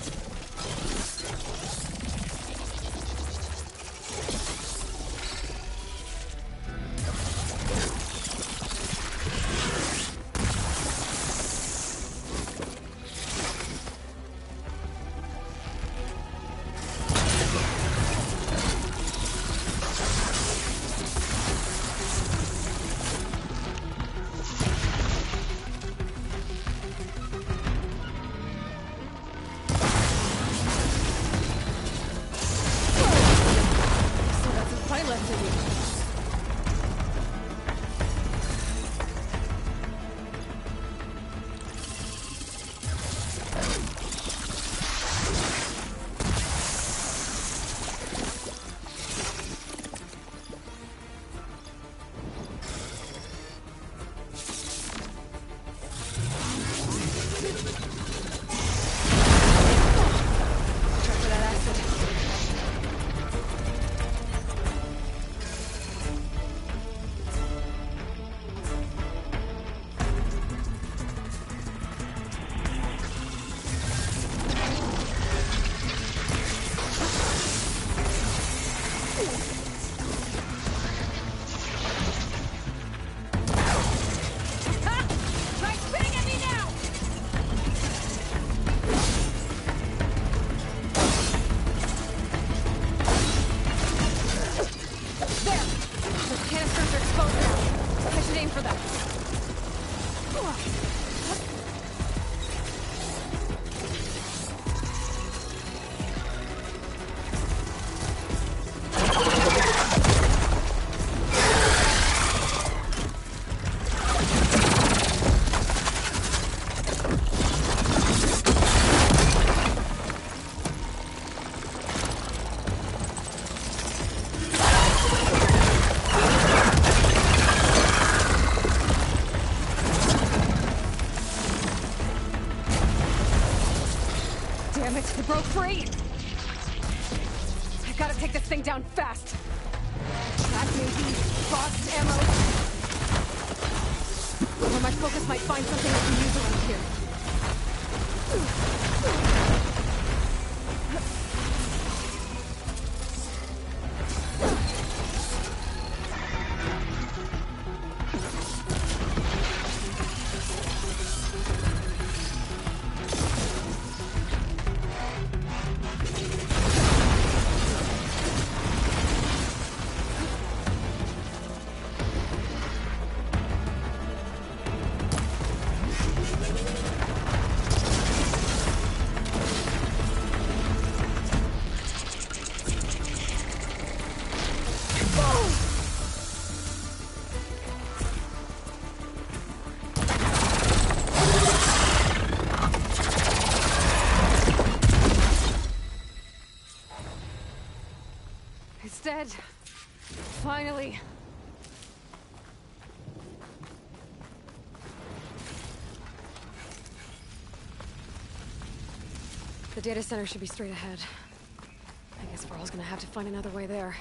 It broke free! I've gotta take this thing down fast! That may be boss ammo. Or my focus might find something I can use around here. It's dead. Finally. The data center should be straight ahead. I guess Varl's gonna have to find another way there.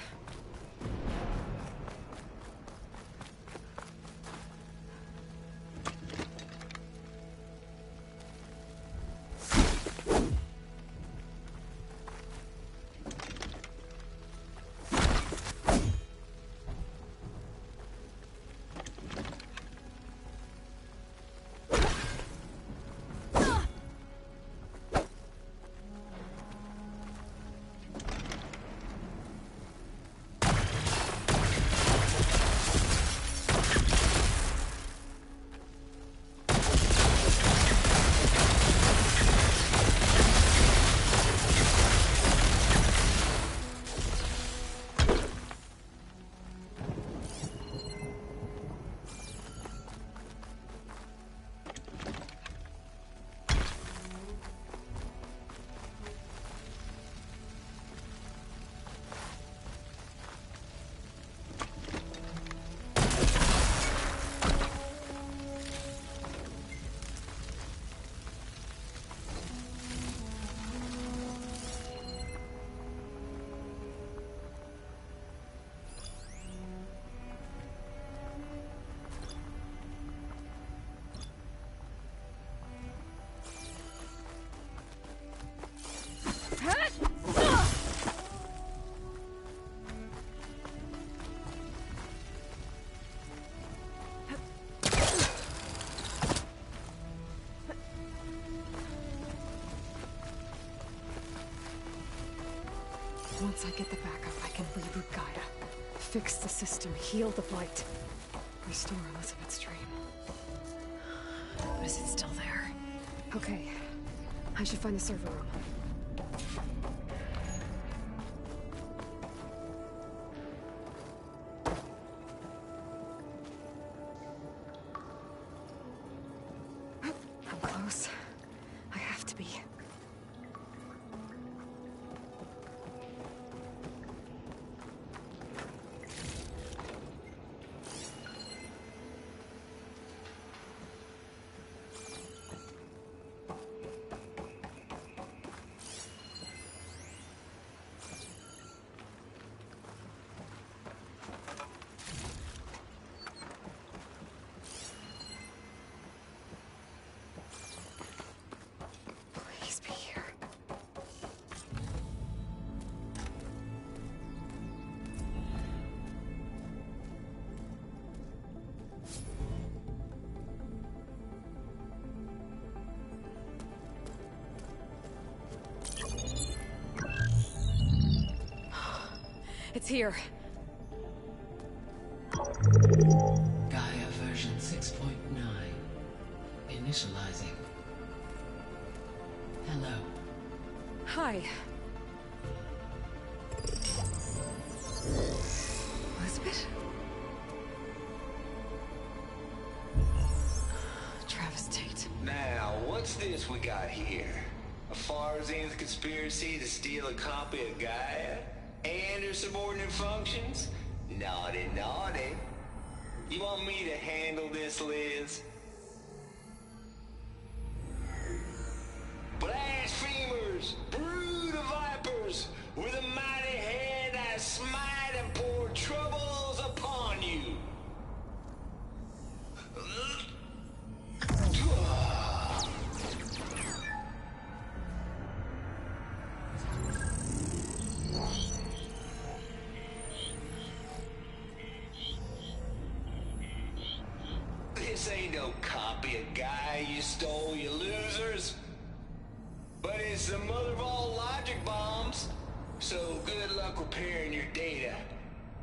Once I get the backup, I can reboot Gaia. Fix the system, heal the Blight. Restore Elizabeth's dream. But is it still there? Okay. I should find the server room. I'm close. I have to be. Please be here. It's here. Gaia version 6.9. Initializing. Hello. Hi. Elizabeth? Travis Tate. Now, what's this we got here? A Farzian's conspiracy to steal a copy of Gaia? And her subordinate functions? Naughty, naughty. You want me to handle this, Liz? Blasphemers! Brood of vipers! With a mighty hand I smite and pour troubles upon you! This ain't no copy of Gaia you stole, you losers. But it's the mother of all logic bombs. So good luck repairing your data.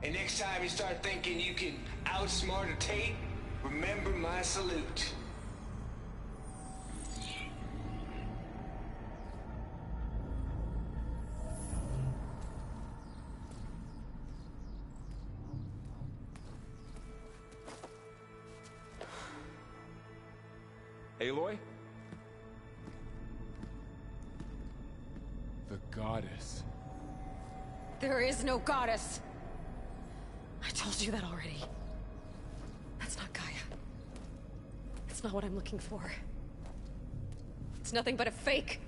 And next time you start thinking you can outsmart a Tate, remember my salute. Aloy? The goddess. There is no goddess. I told you that already. That's not Gaia. It's not what I'm looking for. It's nothing but a fake.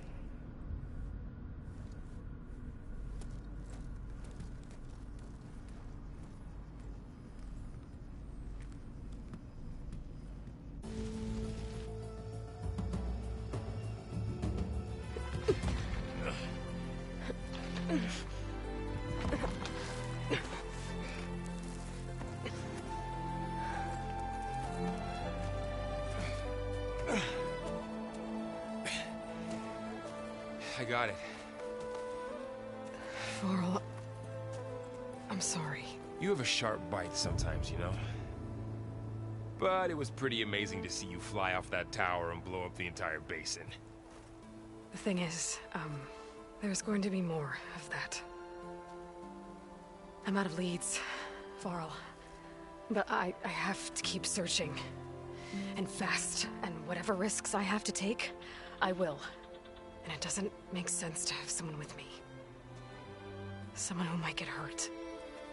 I got it. Varl, I'm sorry. You have a sharp bite sometimes, you know? But it was pretty amazing to see you fly off that tower and blow up the entire basin. The thing is, there's going to be more of that. I'm out of leads, Varl. But I have to keep searching. And fast. And whatever risks I have to take, I will. And it doesn't make sense to have someone with me. Someone who might get hurt.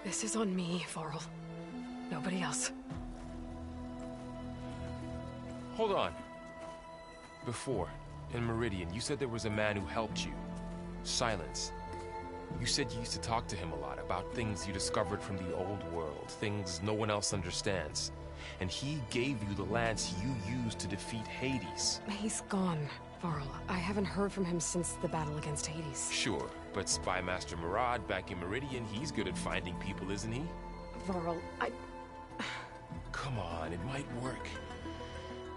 This is on me, Varl. Nobody else. Hold on. Before, in Meridian, you said there was a man who helped you. Silence. You said you used to talk to him a lot about things you discovered from the old world, things no one else understands. And he gave you the lance you used to defeat Hades. He's gone, Varl. I haven't heard from him since the battle against Hades. Sure, but Spy Master Murad back in Meridian, he's good at finding people, isn't he? Varl, Come on, it might work.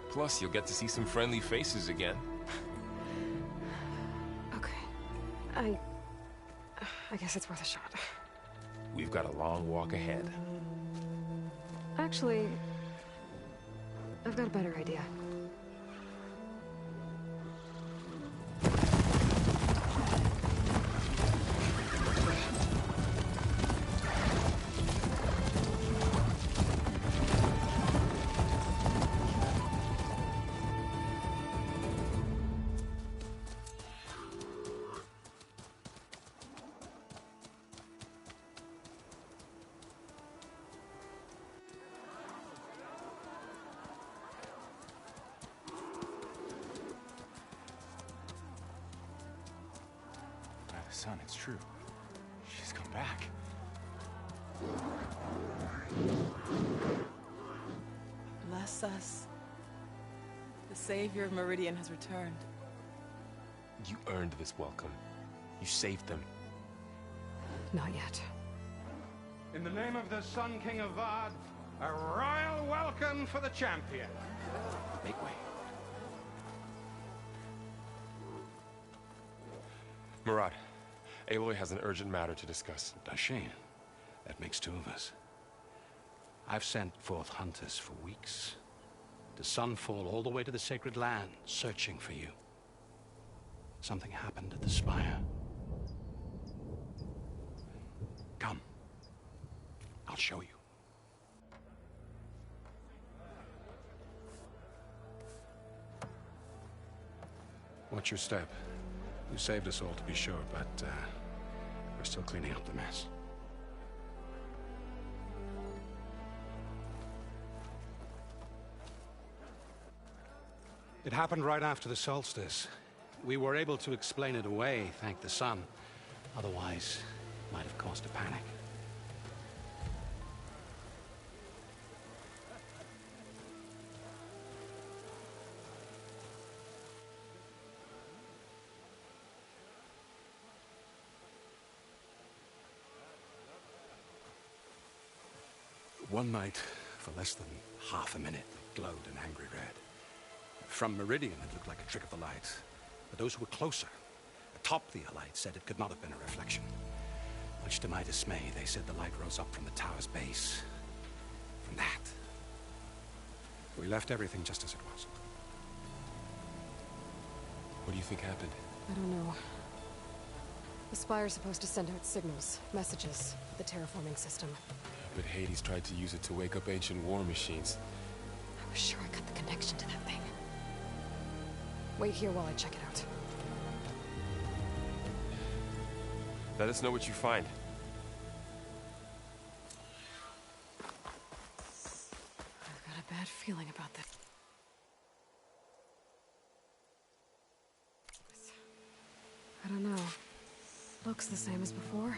Plus, you'll get to see some friendly faces again. Okay. I guess it's worth a shot. We've got a long walk ahead. Actually, I've got a better idea. Son, it's true. She's come back. Bless us. The Savior of Meridian has returned. You earned this welcome. You saved them. Not yet. In the name of the Sun King of Vard, a royal welcome for the champion. Make way. Murad, Aloy has an urgent matter to discuss. Dashane, that makes two of us. I've sent forth hunters for weeks, to Sunfall all the way to the Sacred Land, searching for you. Something happened at the Spire. Come. I'll show you. Watch your step. You saved us all, to be sure, but we're still cleaning up the mess. It happened right after the solstice. We were able to explain it away, thank the sun. Otherwise, it might have caused a panic. One night, for less than half a minute, it glowed an angry red. From Meridian, it looked like a trick of the light. But those who were closer, atop the Allied, said it could not have been a reflection. Much to my dismay, they said the light rose up from the tower's base. From that. We left everything just as it was. What do you think happened? I don't know. The Spire's supposed to send out signals, messages, for the terraforming system. But Hades tried to use it to wake up ancient war machines. I was sure I got the connection to that thing. Wait here while I check it out. Let us know what you find. I've got a bad feeling about this. I don't know. Looks the same as before.